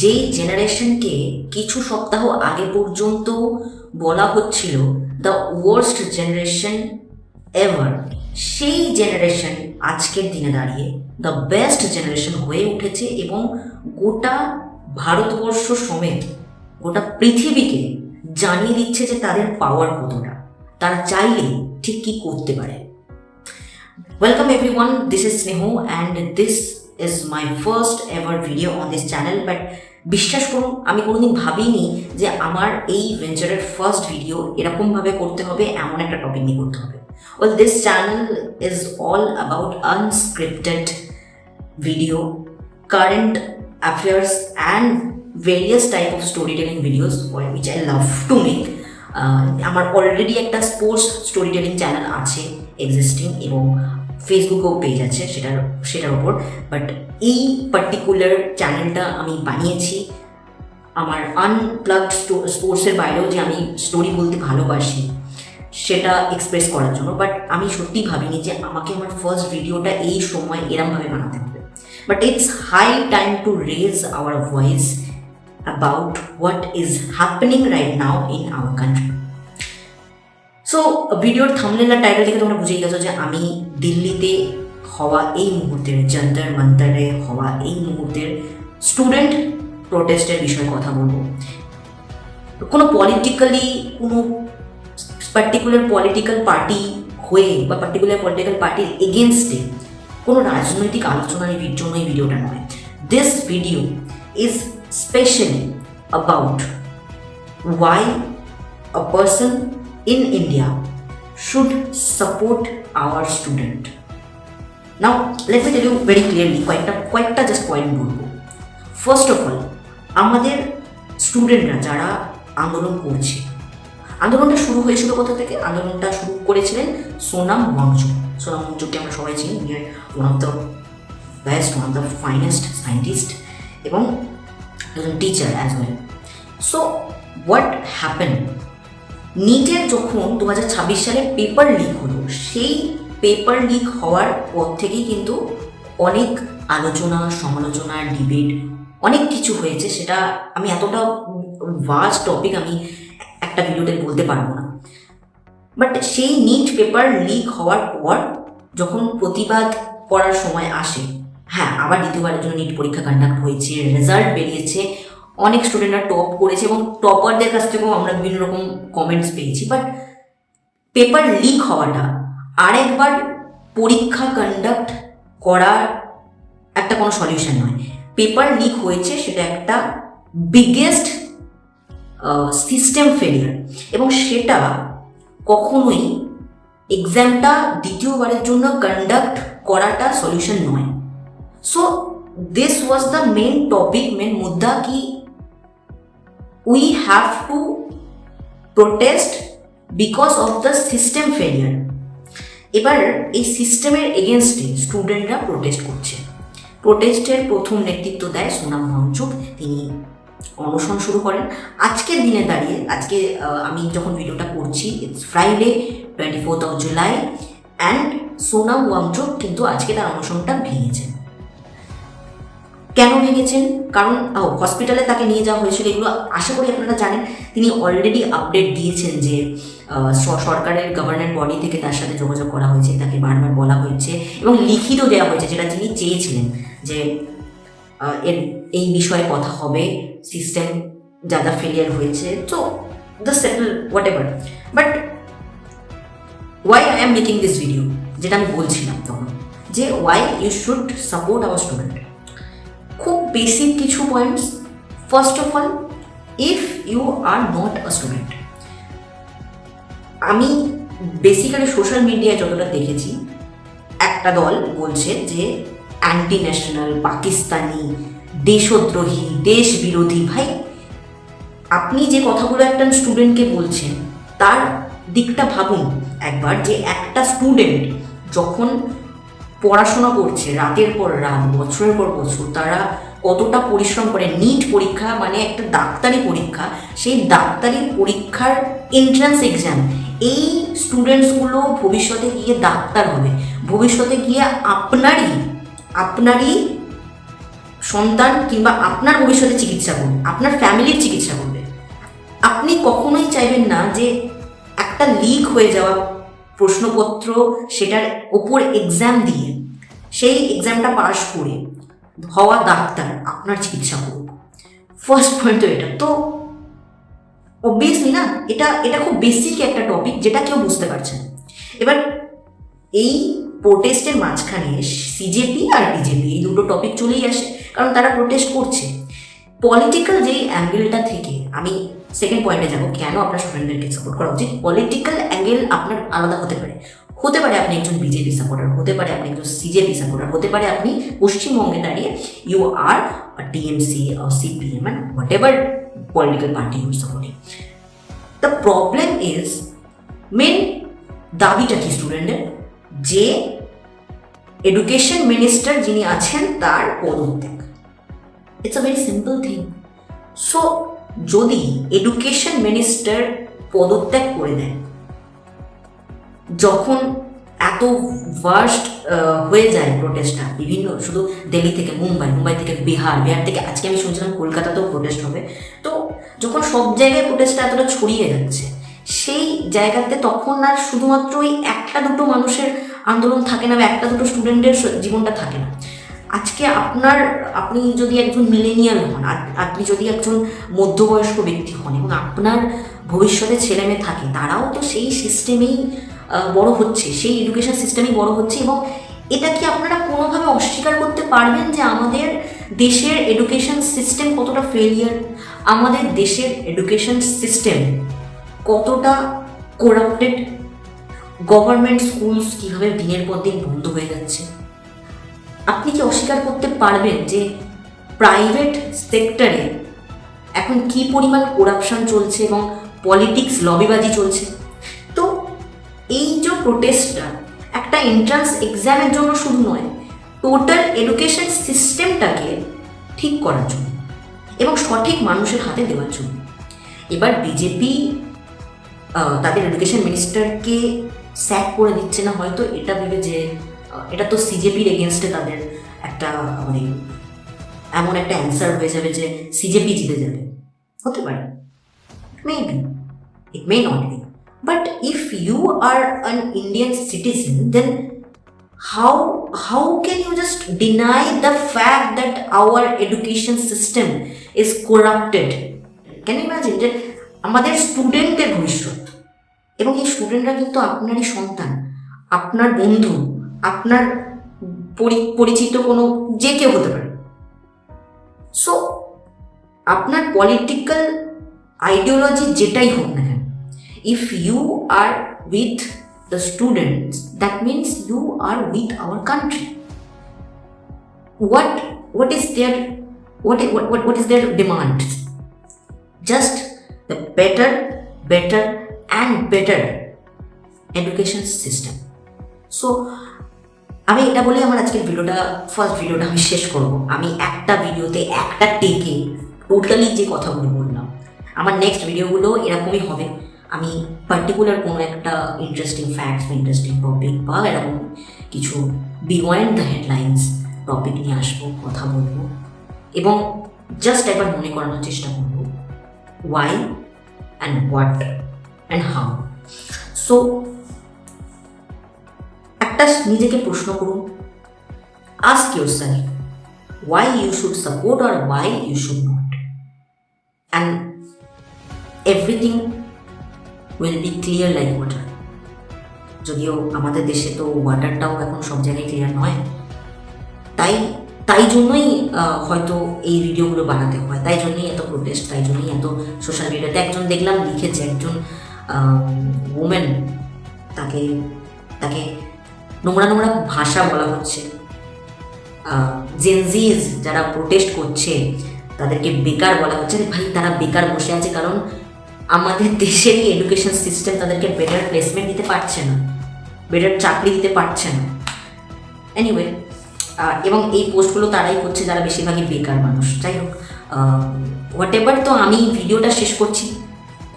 যে জেনারেশনকে কিছু সপ্তাহ আগে পর্যন্ত বলা হচ্ছিল দ্য ওয়ার্স্ট জেনারেশন এভার, সেই জেনারেশন আজকের দিনে দাঁড়িয়ে দ্য বেস্ট জেনারেশন হয়ে উঠেছে এবং গোটা ভারতবর্ষ সমেত গোটা পৃথিবীকে জানিয়ে দিচ্ছে যে তাদের পাওয়ার কতটা, তারা চাইলে ঠিক কী করতে পারে। Welcome everyone, this is Snehu and this is my first ever video on this channel, but বিশ্বাস করুন আমি কোনোদিন ভাবিনি যে আমার এই ভেঞ্চারের ফার্স্ট ভিডিও এরকমভাবে করতে হবে, এমন একটা টপিক নিয়ে করতে হবে। Well, this channel is all about unscripted video, current affairs and various type of storytelling videos which I love to make. আমার অলরেডি একটা স্পোর্টস স্টোরি টেলিং চ্যানেল আছে এক্সিস্টিং এবং ফেসবুকেও পেজ আছে সেটার ওপর, বাট এই পার্টিকুলার চ্যানেলটা আমি বানিয়েছি আমার আনপ্লাগড স্পোর্টসের বাইরেও যে আমি স্টোরি বলতে ভালোবাসি সেটা এক্সপ্রেস করার জন্য। বাট আমি সত্যি ভাবিনি যে আমাকে আমার ফার্স্ট ভিডিওটা এই সময় এরমভাবে বানাতে হবে, but it's high time to raise our voice about what is happening right now in our country. So ভিডিওর থাম্বনেল আর টাইটেল থেকে তোমরা বুঝেই গেছো যে আমি দিল্লিতে হওয়া এই মুহূর্তের যন্তর মন্তরে হওয়া এই মুহূর্তের স্টুডেন্ট প্রোটেস্টের বিষয়ে কথা বলবো। কোনো পলিটিক্যালি কোনো পার্টিকুলার পলিটিক্যাল পার্টি হয়ে বা পার্টিকুলার পলিটিক্যাল পার্টির এগেনস্টে কোনো রাজনৈতিক আলোচনার জন্য এই ভিডিওটা নয়। This video is especially about why a person in India should support our student. Now let me tell you very clearly কয়েকটা just point বলবো। First of all, আমাদের স্টুডেন্টরা যারা আন্দোলন করছে, আন্দোলনটা শুরু হয়েছিল কোথা থেকে? আন্দোলনটা শুরু করেছিলেন সোনাম ওয়াংচুক। সোনাম ওয়াংচুককে আমরা সবাই চিনি, one of the best, one of the finest scientist এবং teacher as well. So what happen, নিটের যখন 2026 সালে পেপার লিক হলো, সেই পেপার লিক হওয়ার পর থেকেই কিন্তু অনেক আলোচনা সমালোচনা ডিবেট অনেক কিছু হয়েছে। সেটা আমি এতটা ভাস্ট টপিক আমি একটা ভিডিওতে বলতে পারবো না। বাট সেই নিট পেপার লিক হওয়ার পর যখন প্রতিবাদ করার সময় আসে, হ্যাঁ আবার দ্বিতীয়বারের জন্য নিট পরীক্ষা কন্ডাক্ট হয়েছে, রেজাল্ট বেরিয়েছে, অনেক স্টুডেন্টরা টপ করেছে এবং টপারদের কাছ থেকেও আমরা বিভিন্ন রকম কমেন্টস পেয়েছি। বাট পেপার লিক হওয়াটা আরেকবার পরীক্ষা কন্ডাক্ট করার একটা কোনো সলিউশন নয়। পেপার লিক হয়েছে সেটা একটা বিগেস্ট সিস্টেম ফেলিয়ার এবং সেটা কখনোই এক্সামটা দ্বিতীয়বারের জন্য কন্ডাক্ট করাটা সলিউশন নয়। So this was the main topic, main मुद्दा कि we have to protest because of the system failure. এবার এই সিস্টেমের এগেনস্টে স্টুডেন্টরা প্রোটেস্ট করছে। প্রোটেস্টের প্রথম নেতৃত্ব দেয় সোনাম ওয়াংচুক, তিনি অনশন শুরু করেন। আজকের দিনে দাঁড়িয়ে আজকে আমি যখন ভিডিওটা করছি it's Friday 24th of July and Sonam Wangchuck কিন্তু আজকে তার অনশনটা ভেঙেছেন। কেন ভেঙেছেন? কারণ হসপিটালে তাকে নিয়ে যাওয়া হয়েছিল, এগুলো আশা করি আপনারা জানেন। তিনি অলরেডি আপডেট দিয়েছেন যে সরকারের গভর্নর বডি থেকে তার সাথে যোগাযোগ করা হয়েছে, তাকে বারবার বলা হয়েছে এবং লিখিত দেওয়া হয়েছে যেটা তিনি চেয়েছিলেন যে এই বিষয়ে কথা হবে, সিস্টেম যা যা ফেলিয়ার হয়েছে, তো the settle whatever. But why I am making this video, যেটা আমি বলছিলাম তখন যে why you should support our student. খুব বেসিক কিছু points. First of all, if you are not a student, আমি বেসিক্যালি সোশ্যাল মিডিয়ায় যতটা দেখেছি একটা দল বলছে যে অ্যান্টি ন্যাশনাল, পাকিস্তানি, দেশদ্রোহী, দেশ বিরোধী। ভাই, আপনি যে কথাগুলো একটা স্টুডেন্টকে বলছেন তার দিকটা ভাবুন একবার, যে একটা স্টুডেন্ট যখন পড়াশোনা করছে রাতের পর রাত, বছরের পর বছর, তারা কতটা পরিশ্রম করে। নিট পরীক্ষা মানে একটা ডাক্তারি পরীক্ষা, সেই ডাক্তারি পরীক্ষার এন্ট্রান্স এক্সাম, এই স্টুডেন্টসগুলো ভবিষ্যতে গিয়ে ডাক্তার হবে, ভবিষ্যতে গিয়ে আপনারই সন্তান কিংবা আপনার ভবিষ্যতে চিকিৎসা করবে, আপনার ফ্যামিলির চিকিৎসা করবে। আপনি কখনোই চাইবেন না যে একটা লিক হয়ে যাওয়া প্রশ্নপত্র, সেটার ওপর এক্সাম দিয়ে সেই এক্সামটা পাস করে হওয়া ডাক্তার আপনার চিকিৎসা করুক। ফার্স্ট পয়েন্ট তো এটা। তো অবভিয়াসলি না, এটা এটা খুব বেসিক একটা টপিক যেটা কেউ বুঝতে পারছে না। এবার এই প্রোটেস্টের মাঝখানে সিজেপি আর বিজেপি এই দুটো টপিক চলেই আসে, কারণ তারা প্রোটেস্ট করছে। পলিটিক্যাল যেই অ্যাঙ্গেলটা থেকে আমি সেকেন্ড পয়েন্টে যাবো, কেন আপনার স্টুডেন্টদেরকে সাপোর্ট করা উচিত। পলিটিক্যাল অ্যাঙ্গেল আপনার আলাদা হতে পারে। হতে পারে আপনি একজন বিজেপি সাপোর্টার, হতে পারে আপনি একজন সিজেপি সাপোর্টার, হতে পারে আপনি পশ্চিমবঙ্গে দাঁড়িয়ে you are TMC or CPM and whatever political party you are supporting. The problem is, main দাবিটা কি স্টুডেন্টের, যে এডুকেশন মিনিস্টার যিনি আছেন তার পদত্যাগ। It's a very simple thing. So যদি এডুকেশন মিনিস্টার পদত্যাগ করে দেন, যখন এত ভার্স্ট হয়ে যায় প্রোটেস্টটা, বিভিন্ন শুধু দিল্লি থেকে মুম্বাই থেকে বিহার থেকে আজকে আমি শুনছিলাম কলকাতাতেও প্রোটেস্ট হবে, তো যখন সব জায়গায় প্রোটেস্টটা এতটা ছড়িয়ে যাচ্ছে, সেই জায়গাতে তখন আর শুধুমাত্র ওই একটা দুটো মানুষের আন্দোলন থাকে না, বা একটা দুটো স্টুডেন্টের জীবনটা থাকে না। আজকে আপনি যদি একজন মিলেনিয়াল হন, আপনি যদি একজন মধ্যবয়স্ক ব্যক্তি হন এবং আপনার ভবিষ্যতে ছেলে মেয়ে থাকে, তারাও তো সেই সিস্টেমেই বড় হচ্ছে, সেই এডুকেশন সিস্টেমেই বড় হচ্ছে। এবং এটা কি আপনারা কোনোভাবে অস্বীকার করতে পারবেন যে আমাদের দেশের এডুকেশন সিস্টেম কতটা ফেলিয়ার, আমাদের দেশের এডুকেশন সিস্টেম কতটা করাপ্টেড, গভর্নমেন্ট স্কুলস কীভাবে দিনের পর দিন বন্ধ হয়ে যাচ্ছে? আপনি কি অস্বীকার করতে পারবেন যে প্রাইভেট সেক্টরে এখন কি পরিমাণ করাপশন চলছে এবং পলিটিক্স লবিবাজি চলছে? তো এই যে প্রোটেস্টটা একটা এন্ট্রান্স এক্সামের জন্য শুধু নয়, টোটাল এডুকেশন সিস্টেমটাকে ঠিক করার জন্য এবং সঠিক মানুষের হাতে দেওয়ার জন্য। এবার বিজেপি তাদের এডুকেশন মিনিস্টারকে স্যাক করে দিচ্ছে না হয়তো এটা ভেবে যে এটা তো সিজেপির এগেনস্টে তাদের একটা মানে এমন একটা অ্যান্সার হয়ে যাবে যে সিজেপি জিতে যাবে। হতে পারে, maybe, it may not be. But if you are an Indian citizen, then how can you just deny the fact that our education system is corrupted? Can you imagine যে আমাদের স্টুডেন্টের ভবিষ্যৎ, এবং এই স্টুডেন্টরা কিন্তু আপনারই সন্তান, আপনার বন্ধু, আপনার পরিচিত কোনো যে কেউ হতে পারে। সো আপনার পলিটিক্যাল আইডিওলজি যেটাই হোক না, if you are with the students, that means you are with our country. What is their demand? Just the better and better education system. So আমি এটা বলে আমার আজকের ফার্স্ট ভিডিওটা আমি শেষ করব। আমি একটা ভিডিওতে একটা টেকে টোটালি যে কথাগুলো বললাম, আমার নেক্সট ভিডিওগুলো এরকমই হবে। আমি পার্টিকুলার কোনো একটা ইন্টারেস্টিং ফ্যাক্টস বা ইন্টারেস্টিং টপিক বা এরকম কিছু বিয়ন্ড দ্য হেডলাইন্স টপিক নিয়ে আসবো, কথা বলবো এবং জাস্ট একবার মনে করানোর চেষ্টা করবো why and what and how. So একটা নিজেকে প্রশ্ন করুন, ask yourself why you should support or why you should not, and everything will be clear like water. যদিও আমাদের দেশে তো ওয়াটারটাও এখন সব জায়গায় ক্লিয়ার নয়, তাই জন্যই হয়তো এই ভিডিওগুলো বানাতে হয়, তাই জন্যই এত প্রোটেস্ট, তাই জন্যই এত সোশ্যাল মিডিয়াতে। একজন দেখলাম লিখেছে, একজন ওমেন, তাকে নোংরা ভাষা বলা হচ্ছে, জেনজিজ যারা প্রোটেস্ট করছে তাদেরকে বেকার বলা হচ্ছে। ভাই, তারা বেকার বসে আছে কারণ আমাদের দেশের এডুকেশন সিস্টেম তাদেরকে বেটার প্লেসমেন্ট দিতে পারছে না, বেটার চাকরি দিতে পারছে না। এনিওয়ে, এবং এই পোস্টগুলো তারাই করছে যারা বেশিরভাগই বেকার মানুষ। যাই হোক, হোয়াট এভার, তো আমি ভিডিওটা শেষ করছি।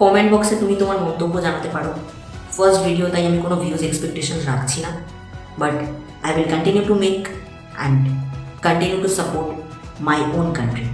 কমেন্ট বক্সে তুমি তোমার মন্তব্য জানাতে পারো। ফার্স্ট ভিডিও, তাই আমি কোনো ভিউজ এক্সপেকটেশন রাখছি না, but I will continue to make and continue to support my own country.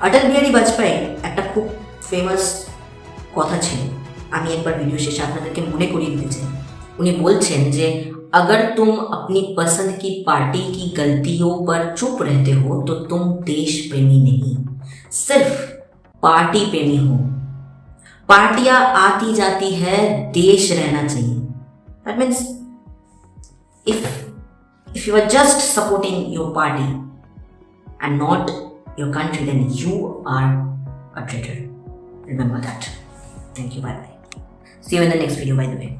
Atal Bihari Vajpayee একটা খুব ফেমাস কথা ছিল, আমি একবার ভিডিও শেষে আপনাদেরকে মনে করিয়ে দিতে চাই। উনি বলছেন যে अगर तुम अपनी पसंद की पार्टी की गलतियों पर चुप रहते हो तो तुम देश प्रेमी नहीं, सिर्फ पार्टी प्रेमी हो। पार्टियां आती जाती है, देश रहना चाहिए। That means if you are just supporting your party and not your country, then you are a traitor. Remember that. Thank you. Bye bye. See you in the next video, by the way.